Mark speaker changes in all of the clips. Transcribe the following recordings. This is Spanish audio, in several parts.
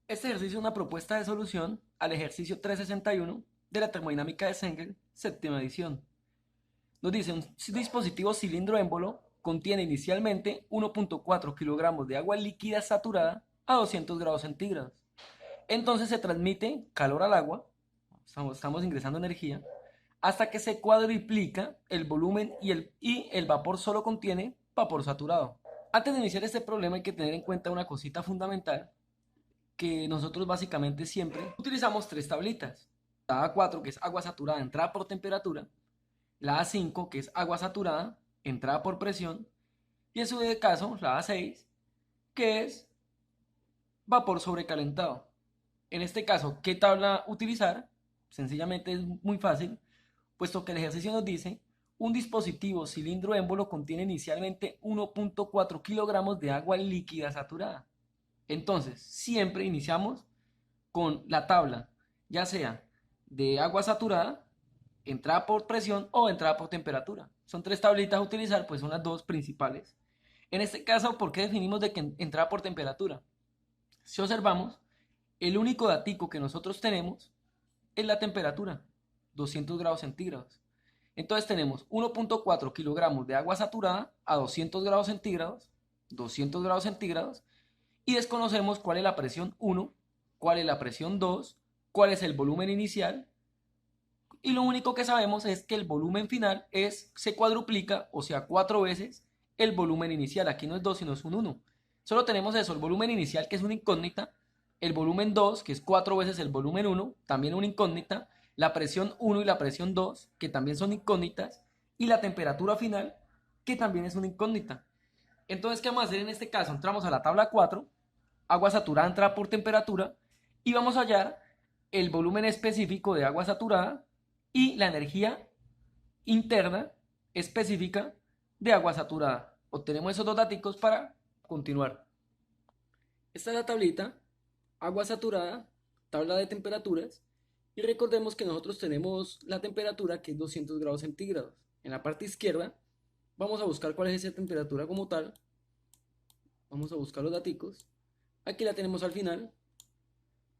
Speaker 1: Este ejercicio es una propuesta de solución al ejercicio 361 de la termodinámica de Engel, séptima edición. Nos dice, un dispositivo cilindro-émbolo contiene inicialmente 1.4 kilogramos de agua líquida saturada a 200 grados centígrados. Entonces se transmite calor al agua, estamos ingresando energía, hasta que se cuadriplica el volumen y el vapor solo contiene vapor saturado. Antes de iniciar este problema hay que tener en cuenta una cosita fundamental, que nosotros básicamente siempre utilizamos tres tablitas. La A4, que es agua saturada entrada por temperatura, la A5, que es agua saturada entrada por presión, y en su caso la A6, que es vapor sobrecalentado. En este caso, ¿qué tabla utilizar? Sencillamente es muy fácil, puesto que el ejercicio nos dice un dispositivo cilindro émbolo contiene inicialmente 1.4 kilogramos de agua líquida saturada. Entonces, siempre iniciamos con la tabla, ya sea de agua saturada, entrada por presión o entrada por temperatura. Son tres tablitas a utilizar, pues son las dos principales. En este caso, ¿por qué definimos de que entrada por temperatura? Si observamos, el único datico que nosotros tenemos es la temperatura, 200 grados centígrados. Entonces tenemos 1.4 kilogramos de agua saturada a 200 grados centígrados, 200 grados centígrados, y desconocemos cuál es la presión 1, cuál es la presión 2, cuál es el volumen inicial, y lo único que sabemos es que el volumen final se cuadruplica, o sea, 4 veces el volumen inicial. Aquí no es 2, sino es un 1. Solo tenemos eso, el volumen inicial, que es una incógnita, el volumen 2, que es 4 veces el volumen 1, también una incógnita, la presión 1 y la presión 2, que también son incógnitas, y la temperatura final, que también es una incógnita. Entonces, ¿qué vamos a hacer en este caso? Entramos a la tabla 4, agua saturada entrada por temperatura, y vamos a hallar el volumen específico de agua saturada y la energía interna específica de agua saturada. Obtenemos esos dos datos para continuar. Esta es la tablita, agua saturada, tabla de temperaturas, y recordemos que nosotros tenemos la temperatura que es 200 grados centígrados. En la parte izquierda vamos a buscar cuál es esa temperatura como tal. Vamos a buscar los datos. Aquí la tenemos al final,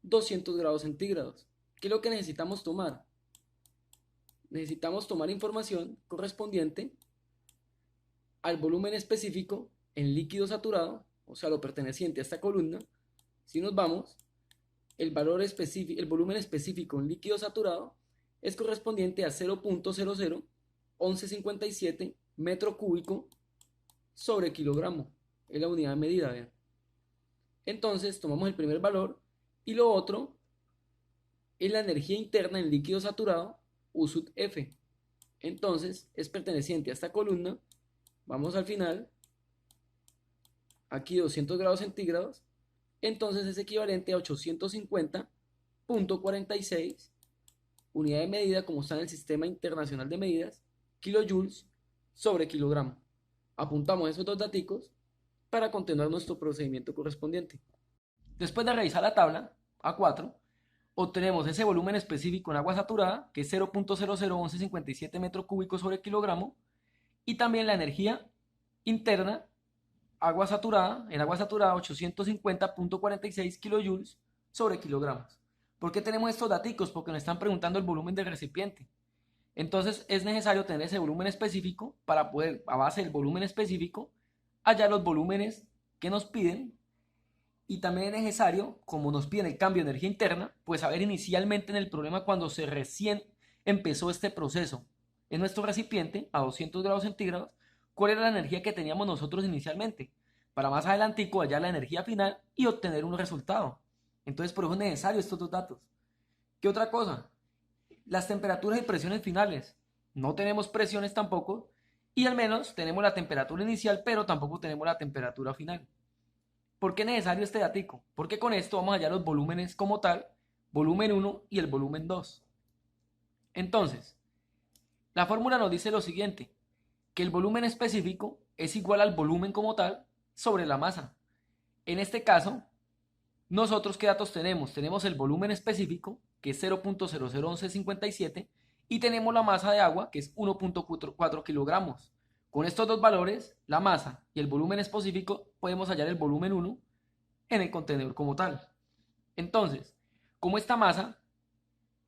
Speaker 1: 200 grados centígrados. ¿Qué es lo que necesitamos tomar? Necesitamos tomar información correspondiente al volumen específico en líquido saturado, o sea, lo perteneciente a esta columna. Si nos vamos, el volumen específico en líquido saturado es correspondiente a 0.001157 metro cúbico sobre kilogramo. Es la unidad de medida, vean. Entonces, tomamos el primer valor y lo otro es la energía interna en líquido saturado, U sub F. Entonces, es perteneciente a esta columna. Vamos al final. Aquí 200 grados centígrados. Entonces es equivalente a 850.46 unidad de medida, como está en el Sistema Internacional de Medidas, kilojoules sobre kilogramo. Apuntamos esos dos datos para continuar nuestro procedimiento correspondiente. Después de revisar la tabla A4, obtenemos ese volumen específico en agua saturada, que es 0.001157 metros cúbicos sobre kilogramo, y también la energía interna, en agua saturada 850.46 kilojoules sobre kilogramos. ¿Por qué tenemos estos datos? Porque nos están preguntando el volumen del recipiente. Entonces es necesario tener ese volumen específico para poder, a base del volumen específico, hallar los volúmenes que nos piden. Y también es necesario, como nos piden el cambio de energía interna, pues saber inicialmente en el problema, cuando se recién empezó este proceso en nuestro recipiente a 200 grados centígrados, cuál era la energía que teníamos nosotros inicialmente, para más adelante hallar la energía final y obtener un resultado. Entonces, por eso es necesario estos dos datos. ¿Qué otra cosa? Las temperaturas y presiones finales. No tenemos presiones tampoco, y al menos tenemos la temperatura inicial, pero tampoco tenemos la temperatura final. ¿Por qué es necesario este datico? Porque con esto vamos a hallar los volúmenes como tal, volumen 1 y el volumen 2. Entonces, la fórmula nos dice lo siguiente, que el volumen específico es igual al volumen como tal sobre la masa. En este caso, nosotros ¿qué datos tenemos? Tenemos el volumen específico, que es 0.001157, y tenemos la masa de agua, que es 1.4 kilogramos. Con estos dos valores, la masa y el volumen específico, podemos hallar el volumen 1 en el contenedor como tal. Entonces, como esta masa,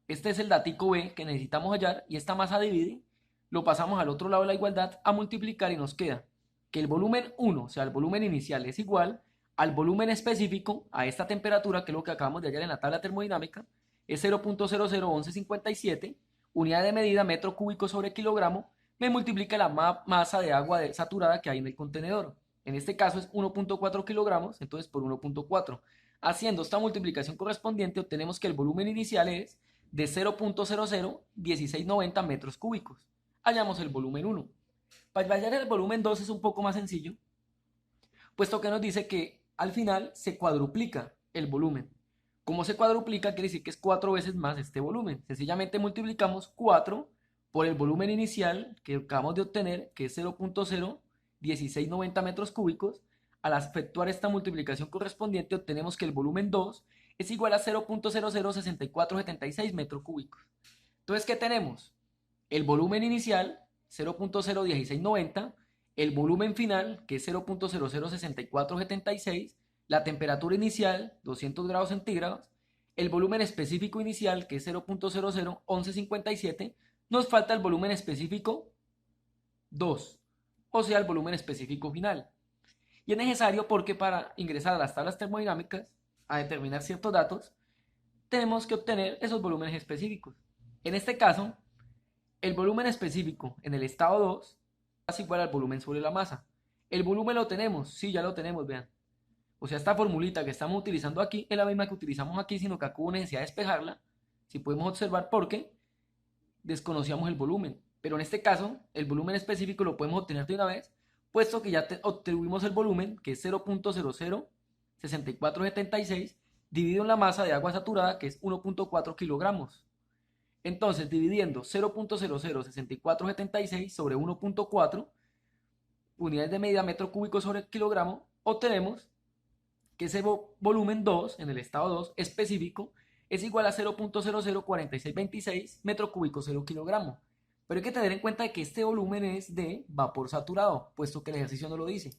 Speaker 1: este es el datico B que necesitamos hallar y esta masa divide, lo pasamos al otro lado de la igualdad a multiplicar y nos queda que el volumen 1, o sea, el volumen inicial es igual al volumen específico, a esta temperatura, que es lo que acabamos de hallar en la tabla termodinámica, es 0.001157, unidad de medida metro cúbico sobre kilogramo, me multiplica la masa de agua saturada que hay en el contenedor. En este caso es 1.4 kilogramos, entonces por 1.4. Haciendo esta multiplicación correspondiente obtenemos que el volumen inicial es de 0.001690 metros cúbicos. Hallamos el volumen 1. Para hallar el volumen 2 es un poco más sencillo, puesto que nos dice que al final se cuadruplica el volumen. Como se cuadruplica, quiere decir que es 4 veces más este volumen. Sencillamente multiplicamos 4 por el volumen inicial que acabamos de obtener, que es 0.01690 metros cúbicos. Al efectuar esta multiplicación correspondiente, obtenemos que el volumen 2 es igual a 0.006476 metros cúbicos. Entonces, ¿qué tenemos? El volumen inicial, 0.01690, el volumen final, que es 0.006476, la temperatura inicial, 200 grados centígrados, el volumen específico inicial, que es 0.001157, nos falta el volumen específico 2, o sea, el volumen específico final. Y es necesario porque para ingresar a las tablas termodinámicas, a determinar ciertos datos, tenemos que obtener esos volúmenes específicos. En este caso, el volumen específico en el estado 2 es igual al volumen sobre la masa. ¿El volumen lo tenemos? Sí, ya lo tenemos, vean. O sea, esta formulita que estamos utilizando aquí es la misma que utilizamos aquí, sino que acá hubo necesidad de despejarla, si podemos observar, porque desconocíamos el volumen. Pero en este caso, el volumen específico lo podemos obtener de una vez, puesto que ya obtuvimos el volumen, que es 0.006476, dividido en la masa de agua saturada, que es 1.4 kilogramos. Entonces, dividiendo 0.006476 sobre 1.4 unidades de medida metro cúbico sobre kilogramo, obtenemos que ese volumen 2, en el estado 2 específico, es igual a 0.004626 metro cúbico sobre kilogramo. Pero hay que tener en cuenta que este volumen es de vapor saturado, puesto que el ejercicio no lo dice.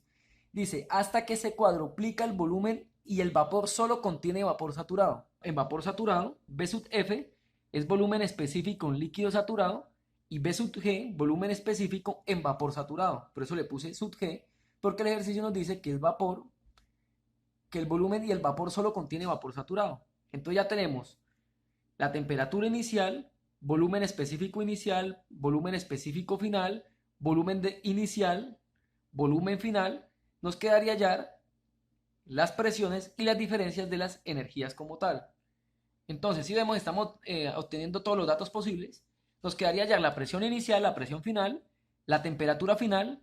Speaker 1: Dice, hasta que se cuadruplica el volumen y el vapor solo contiene vapor saturado. En vapor saturado, V sub F es volumen específico en líquido saturado y V sub G, volumen específico en vapor saturado. Por eso le puse sub G, porque el ejercicio nos dice que es vapor, que el volumen y el vapor solo contiene vapor saturado. Entonces ya tenemos la temperatura inicial, volumen específico inicial, volumen específico final, volumen inicial, volumen final. Nos quedaría hallar las presiones y las diferencias de las energías como tal. Entonces, si vemos, estamos obteniendo todos los datos posibles. Nos quedaría hallar la presión inicial, la presión final, la temperatura final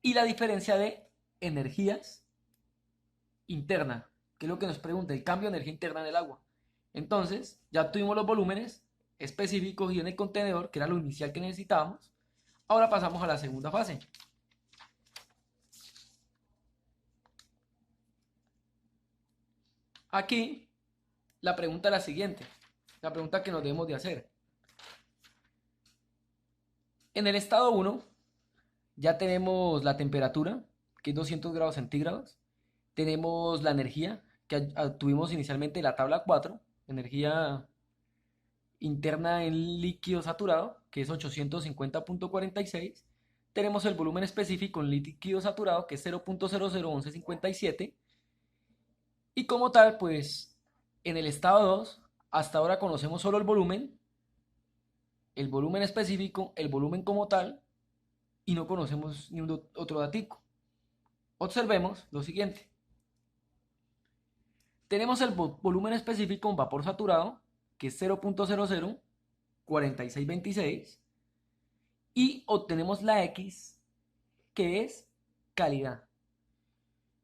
Speaker 1: y la diferencia de energías interna, que es lo que nos pregunta, el cambio de energía interna del agua. Entonces, ya obtuvimos los volúmenes específicos y en el contenedor, que era lo inicial que necesitábamos. Ahora pasamos a la segunda fase. Aquí, la pregunta es la siguiente, la pregunta que nos debemos de hacer. En el estado 1, ya tenemos la temperatura, que es 200 grados centígrados. Tenemos la energía, que tuvimos inicialmente en la tabla 4, energía interna en líquido saturado, que es 850.46. Tenemos el volumen específico en líquido saturado, que es 0.001157. Y como tal, pues en el estado 2, hasta ahora conocemos solo el volumen específico, el volumen como tal, y no conocemos ni un otro datico. Observemos lo siguiente. Tenemos el volumen específico en vapor saturado, que es 0.004626, y obtenemos la X, que es calidad.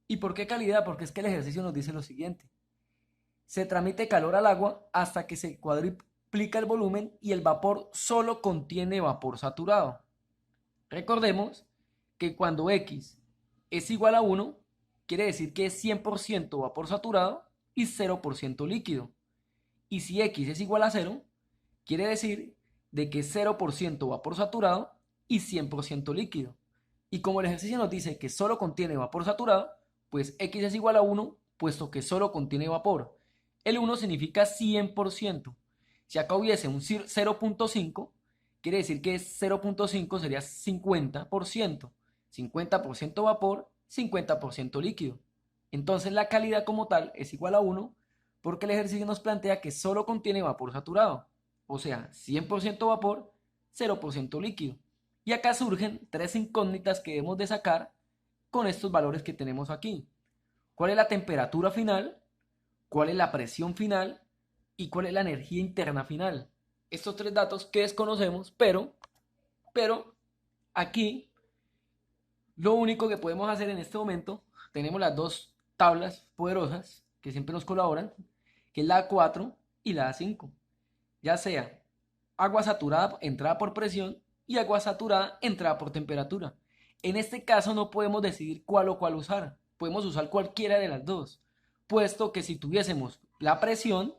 Speaker 1: ¿Y por qué calidad? Porque es que el ejercicio nos dice lo siguiente. Se transmite calor al agua hasta que se cuadruplica el volumen y el vapor solo contiene vapor saturado. Recordemos que cuando X es igual a 1, quiere decir que es 100% vapor saturado y 0% líquido. Y si X es igual a 0, quiere decir de que es 0% vapor saturado y 100% líquido. Y como el ejercicio nos dice que solo contiene vapor saturado, pues X es igual a 1, puesto que solo contiene vapor. El 1 significa 100%. Si acá hubiese un 0.5, quiere decir que 0.5 sería 50%. 50% vapor, 50% líquido. Entonces la calidad como tal es igual a 1 porque el ejercicio nos plantea que solo contiene vapor saturado. O sea, 100% vapor, 0% líquido. Y acá surgen tres incógnitas que debemos de sacar con estos valores que tenemos aquí. ¿Cuál es la temperatura final? ¿Cuál es la presión final? ¿Y cuál es la energía interna final? Estos tres datos que desconocemos, pero aquí lo único que podemos hacer en este momento, tenemos las dos tablas poderosas que siempre nos colaboran, que es la A4 y la A5. Ya sea agua saturada entrada por presión y agua saturada entrada por temperatura. En este caso no podemos decidir cuál o cuál usar. Podemos usar cualquiera de las dos, puesto que si tuviésemos la presión,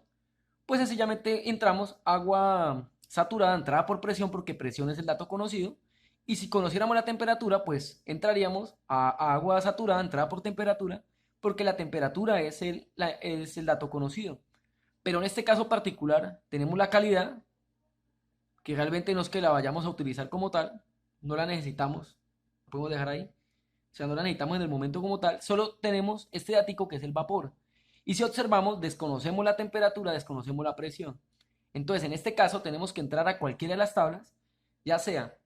Speaker 1: pues sencillamente entramos agua saturada entrada por presión porque presión es el dato conocido. Y si conociéramos la temperatura, pues entraríamos a agua saturada entrada por temperatura porque la temperatura es el dato conocido. Pero en este caso particular tenemos la calidad, que realmente no es que la vayamos a utilizar como tal, no la necesitamos, la podemos dejar ahí, o sea, no la necesitamos en el momento como tal, solo tenemos este dático que es el vapor. Y si observamos, desconocemos la temperatura, desconocemos la presión. Entonces, en este caso, tenemos que entrar a cualquiera de las tablas, ya sea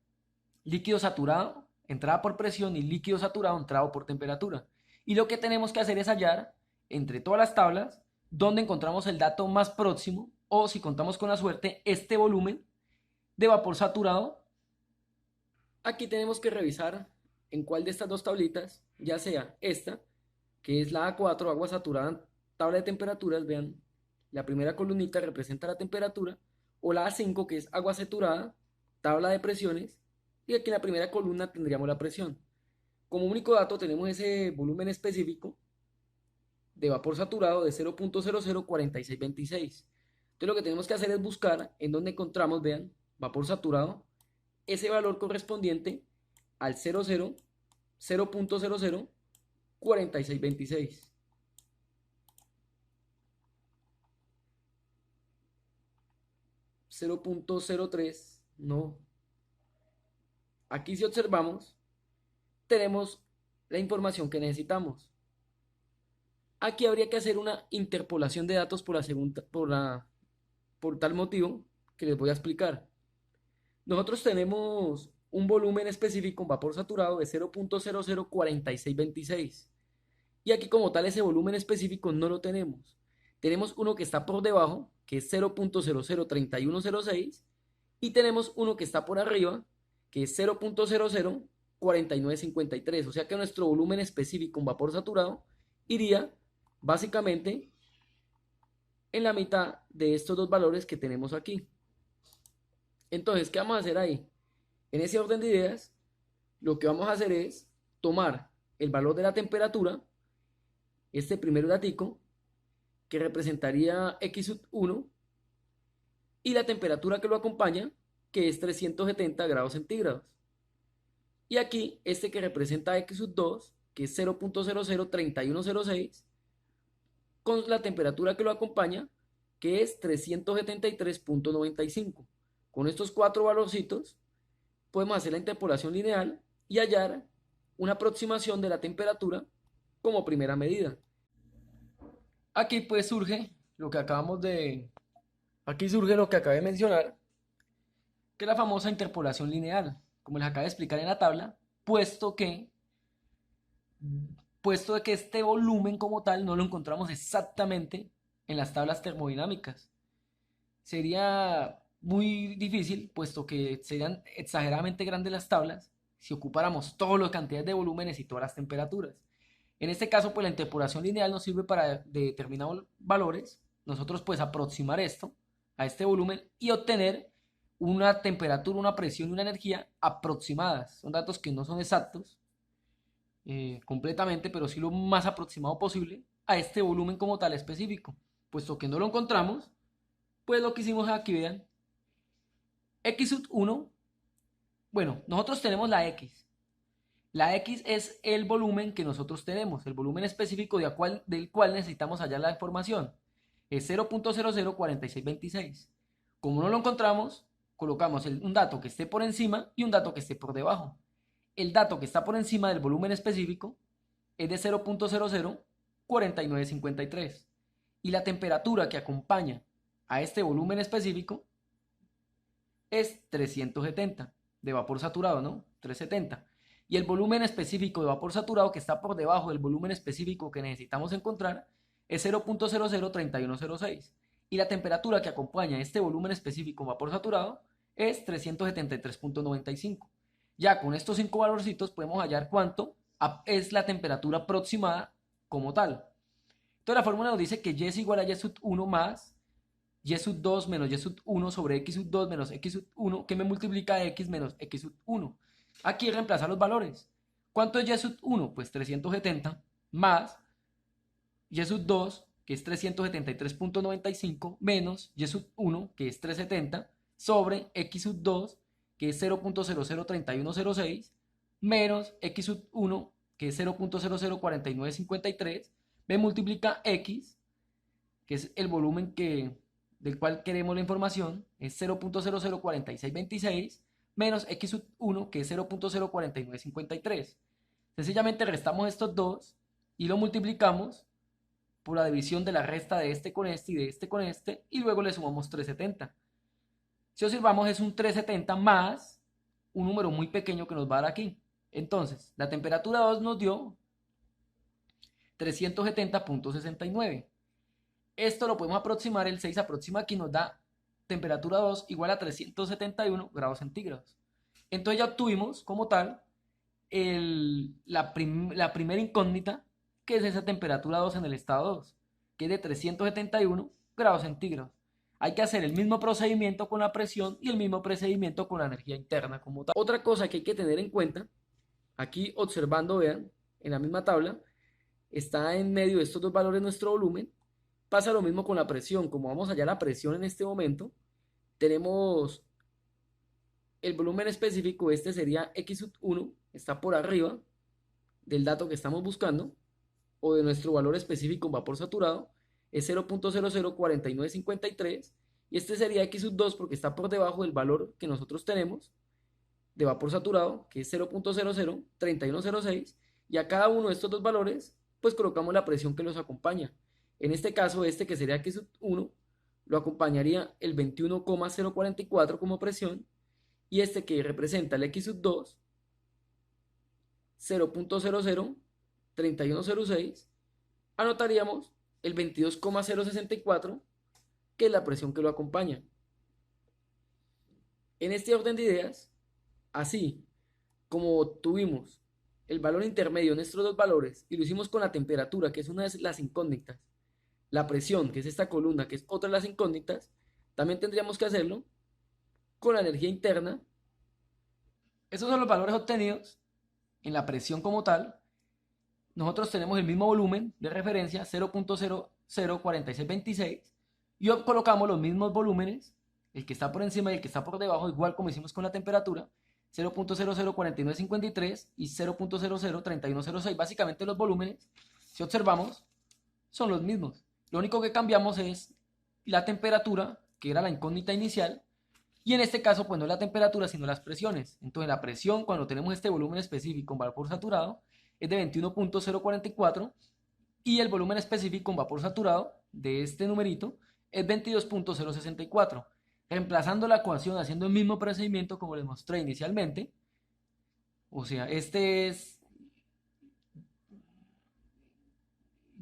Speaker 1: líquido saturado, entrada por presión, y líquido saturado, entrado por temperatura. Y lo que tenemos que hacer es hallar entre todas las tablas donde encontramos el dato más próximo, o si contamos con la suerte, este volumen de vapor saturado. Aquí tenemos que revisar en cuál de estas dos tablitas, ya sea esta, que es la A4, agua saturada, tabla de temperaturas, vean, la primera columnita representa la temperatura, o la A5, que es agua saturada, tabla de presiones, y aquí en la primera columna tendríamos la presión. Como único dato tenemos ese volumen específico de vapor saturado de 0.004626. Entonces lo que tenemos que hacer es buscar en donde encontramos, vean, vapor saturado, ese valor correspondiente al 0.004626. 0.03, no. Aquí si observamos, tenemos la información que necesitamos. Aquí habría que hacer una interpolación de datos por tal motivo que les voy a explicar. Nosotros tenemos un volumen específico en vapor saturado de 0.004626. Y aquí como tal ese volumen específico no lo tenemos. Tenemos uno que está por debajo, que es 0.003106, y tenemos uno que está por arriba, que es 0.004953. O sea que nuestro volumen específico en vapor saturado iría básicamente en la mitad de estos dos valores que tenemos aquí. Entonces, ¿qué vamos a hacer ahí? En ese orden de ideas, lo que vamos a hacer es tomar el valor de la temperatura, este primer datico, que representaría X1, y la temperatura que lo acompaña, que es 370 grados centígrados. Y aquí, este que representa X2, que es 0.003106, con la temperatura que lo acompaña, que es 373.95. Con estos cuatro valorcitos, podemos hacer la interpolación lineal y hallar una aproximación de la temperatura como primera medida. Aquí pues surge lo que aquí surge lo que acabé de mencionar, que es la famosa interpolación lineal, como les acabé de explicar en la tabla, puesto de que este volumen como tal no lo encontramos exactamente en las tablas termodinámicas. Sería muy difícil, puesto que serían exageradamente grandes las tablas si ocupáramos todas las cantidades de volúmenes y todas las temperaturas. En este caso, pues la interpolación lineal nos sirve para determinados valores, nosotros pues aproximar esto a este volumen y obtener una temperatura, una presión y una energía aproximadas. Son datos que no son exactos completamente, pero sí lo más aproximado posible a este volumen como tal específico. Puesto que no lo encontramos, pues lo que hicimos aquí, vean, X1, bueno, nosotros tenemos la X. La X es el volumen que nosotros tenemos, el volumen específico del cual necesitamos hallar la información. es 0.004626. Como no lo encontramos, colocamos un dato que esté por encima y un dato que esté por debajo. El dato que está por encima del volumen específico es de 0.004953 y la temperatura que acompaña a este volumen específico es 370 de vapor saturado, ¿no? 370. Y el volumen específico de vapor saturado que está por debajo del volumen específico que necesitamos encontrar es 0.003106. Y la temperatura que acompaña a este volumen específico de vapor saturado es 373.95. Ya con estos 5 valorcitos podemos hallar cuánto es la temperatura aproximada como tal. Entonces la fórmula nos dice que Y es igual a Y sub 1 más Y sub 2 menos Y sub 1 sobre X sub 2 menos X sub 1, que me multiplica X menos X sub 1. Aquí reemplazar los valores. ¿Cuánto es Y sub 1? Pues 370 más Y sub 2, que es 373.95, menos Y sub 1, que es 370, sobre X sub 2, que es 0.003106, menos X sub 1, que es 0.004953, me multiplica X, que es el volumen del cual queremos la información, es 0.004626, menos X sub 1, que es 0.04953. Sencillamente restamos estos dos y lo multiplicamos por la división de la resta de este con este y de este con este, y luego le sumamos 370. Si observamos, es un 370 más un número muy pequeño que nos va a dar aquí. Entonces, la temperatura 2 nos dio 370.69. Esto lo podemos aproximar, el 6 aproxima aquí, nos da temperatura 2 igual a 371 grados centígrados. Entonces ya obtuvimos como tal la primera incógnita, que es esa temperatura 2 en el estado 2, que es de 371 grados centígrados. Hay que hacer el mismo procedimiento con la presión y el mismo procedimiento con la energía interna como tal. Otra cosa que hay que tener en cuenta, aquí observando, vean, en la misma tabla, está en medio de estos dos valores nuestro volumen. Pasa lo mismo con la presión. Como vamos a hallar la presión en este momento, tenemos el volumen específico, este sería X sub 1, está por arriba del dato que estamos buscando, o de nuestro valor específico en vapor saturado, es 0.004953, y este sería X sub 2 porque está por debajo del valor que nosotros tenemos de vapor saturado, que es 0.003106, y a cada uno de estos dos valores, pues colocamos la presión que los acompaña. En este caso, este que sería X sub 1, lo acompañaría el 21,044 como presión, y este que representa el X sub 2, 0.003106, anotaríamos el 22,064, que es la presión que lo acompaña. En este orden de ideas, así como tuvimos el valor intermedio en estos dos valores y lo hicimos con la temperatura, que es una de las incógnitas, la presión, que es esta columna, que es otra de las incógnitas, también tendríamos que hacerlo con la energía interna. Esos son los valores obtenidos en la presión como tal. Nosotros tenemos el mismo volumen de referencia, 0.004626, y colocamos los mismos volúmenes, el que está por encima y el que está por debajo, igual como hicimos con la temperatura, 0.004953 y 0.003106. Básicamente los volúmenes, si observamos, son los mismos. Lo único que cambiamos es la temperatura, que era la incógnita inicial, y en este caso pues no es la temperatura sino las presiones. Entonces la presión, cuando tenemos este volumen específico en vapor saturado, es de 21.044, y el volumen específico en vapor saturado de este numerito es 22.064. Reemplazando la ecuación, haciendo el mismo procedimiento como les mostré inicialmente, o sea, este es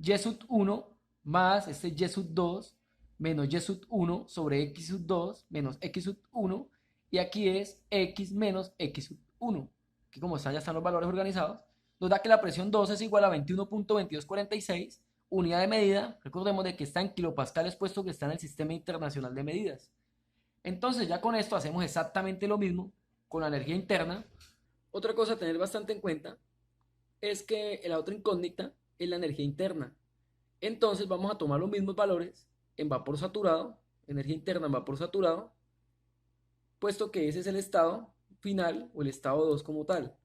Speaker 1: Y sub 1 más este Y sub 2 menos Y sub 1 sobre X sub 2 menos X sub 1, y aquí es X menos X sub 1, que como ya están los valores organizados, nos da que la presión 2 es igual a 21.2246, unidad de medida, recordemos de que está en kilopascales puesto que está en el Sistema Internacional de Medidas. Entonces ya con esto hacemos exactamente lo mismo con la energía interna. Otra cosa a tener bastante en cuenta es que la otra incógnita es la energía interna. Entonces vamos a tomar los mismos valores en vapor saturado, energía interna en vapor saturado, puesto que ese es el estado final o el estado 2 como tal.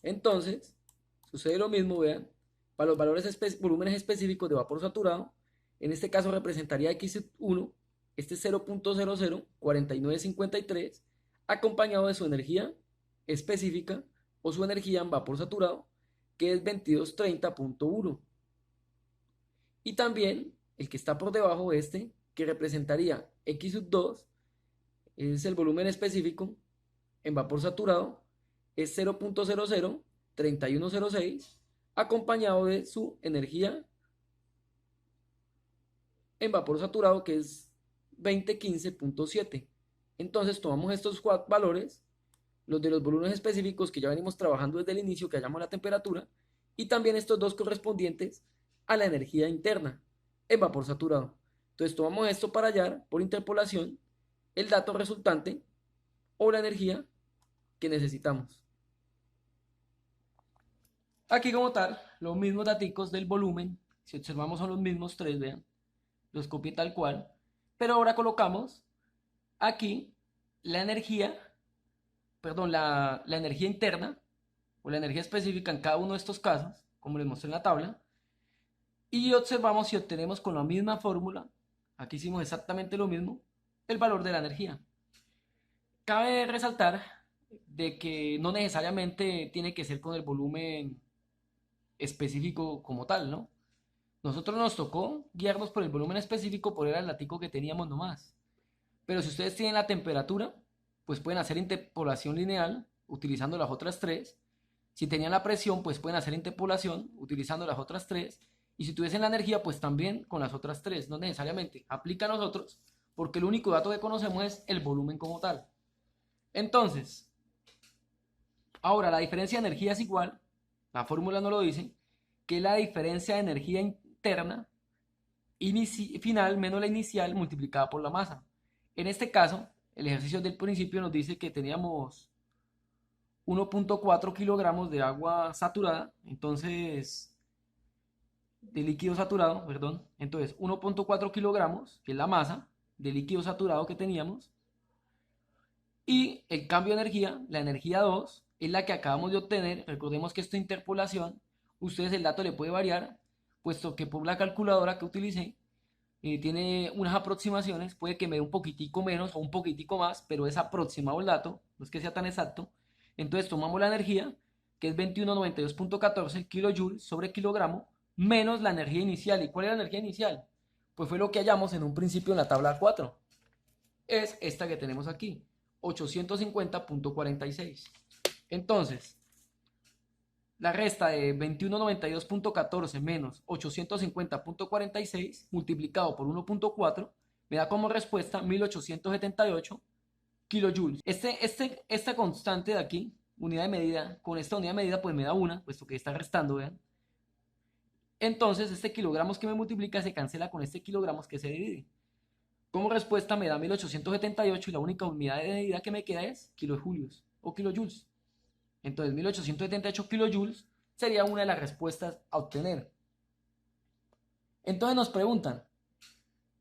Speaker 1: Entonces, sucede lo mismo, vean, para los volúmenes específicos de vapor saturado, En este caso representaría X1, este 0.004953, acompañado de su energía específica o su energía en vapor saturado, que es 2230.1. Y también el que está por debajo de este, que representaría X2, es el volumen específico en vapor saturado, es 0.003106, acompañado de su energía en vapor saturado, que es 2015.7. Entonces tomamos estos valores, los de los volúmenes específicos que ya venimos trabajando desde el inicio, que hallamos la temperatura, y también estos dos correspondientes a la energía interna en vapor saturado. Entonces tomamos esto para hallar por interpolación el dato resultante o la energía que necesitamos. Aquí como tal, los mismos daticos del volumen, si observamos son los mismos tres, vean, los copié tal cual, pero ahora colocamos aquí la energía, perdón, la energía interna o la energía específica en cada uno de estos casos, como les mostré en la tabla, y observamos si obtenemos con la misma fórmula, aquí hicimos exactamente lo mismo, el valor de la energía. Cabe resaltar de que no necesariamente tiene que ser con el volumen específico como tal, ¿no? Nosotros nos tocó guiarnos por el volumen específico, por el datico que teníamos nomás. Pero si ustedes tienen la temperatura, pues pueden hacer interpolación lineal utilizando las otras tres. Si tenían la presión, pues pueden hacer interpolación utilizando las otras tres. Y si tuviesen la energía, pues también con las otras tres. No necesariamente aplica a nosotros, porque el único dato que conocemos es el volumen como tal. Entonces, ahora la diferencia de energía es igual, la fórmula no lo dice, que es la diferencia de energía interna final menos la inicial multiplicada por la masa. En este caso, el ejercicio del principio nos dice que teníamos 1.4 kilogramos de agua saturada, entonces, de líquido saturado, perdón, entonces 1.4 kilogramos, que es la masa de líquido saturado que teníamos, y el cambio de energía, la energía 2, es la que acabamos de obtener. Recordemos que esto es interpolación, ustedes el dato le puede variar, puesto que por la calculadora que utilicé, tiene unas aproximaciones, puede que me dé un poquitico menos o un poquitico más, pero es aproximado el dato, no es que sea tan exacto. Entonces tomamos la energía, que es 2192.14 kilojoules sobre kilogramo, menos la energía inicial. ¿Y cuál es la energía inicial? Pues fue lo que hallamos en un principio en la tabla 4. Es esta que tenemos aquí, 850.46. Entonces, la resta de 2192.14 menos 850.46 multiplicado por 1.4 me da como respuesta 1878 kilojoules. Esta constante de aquí, unidad de medida, con esta unidad de medida pues me da una, puesto que está restando, vean. Entonces este kilogramos que me multiplica se cancela con este kilogramos que se divide. Como respuesta me da 1878 y la única unidad de medida que me queda es kilojulios o kilojoules. Entonces 1878 kilojoules sería una de las respuestas a obtener. Entonces nos preguntan,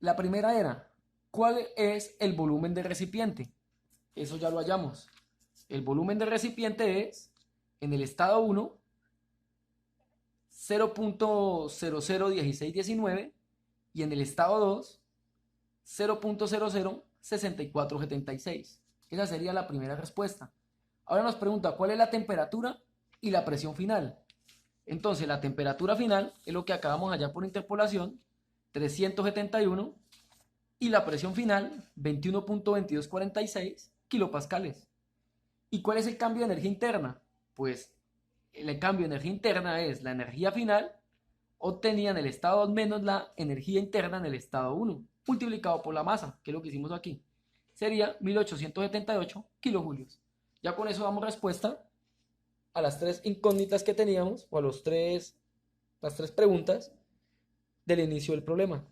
Speaker 1: la primera era, ¿cuál es el volumen del recipiente? Eso ya lo hallamos. El volumen del recipiente es, en el estado 1, 0.001619 y en el estado 2, 0.006476. Esa sería la primera respuesta. Ahora nos pregunta cuál es la temperatura y la presión final. Entonces la temperatura final es lo que acabamos allá por interpolación, 371, y la presión final, 21.2246 kilopascales. ¿Y cuál es el cambio de energía interna? Pues el cambio de energía interna es la energía final obtenida en el estado 2 menos la energía interna en el estado 1, multiplicado por la masa, que es lo que hicimos aquí. Sería 1878 kilojulios. Ya con eso damos respuesta a las tres incógnitas que teníamos, o a las tres preguntas del inicio del problema.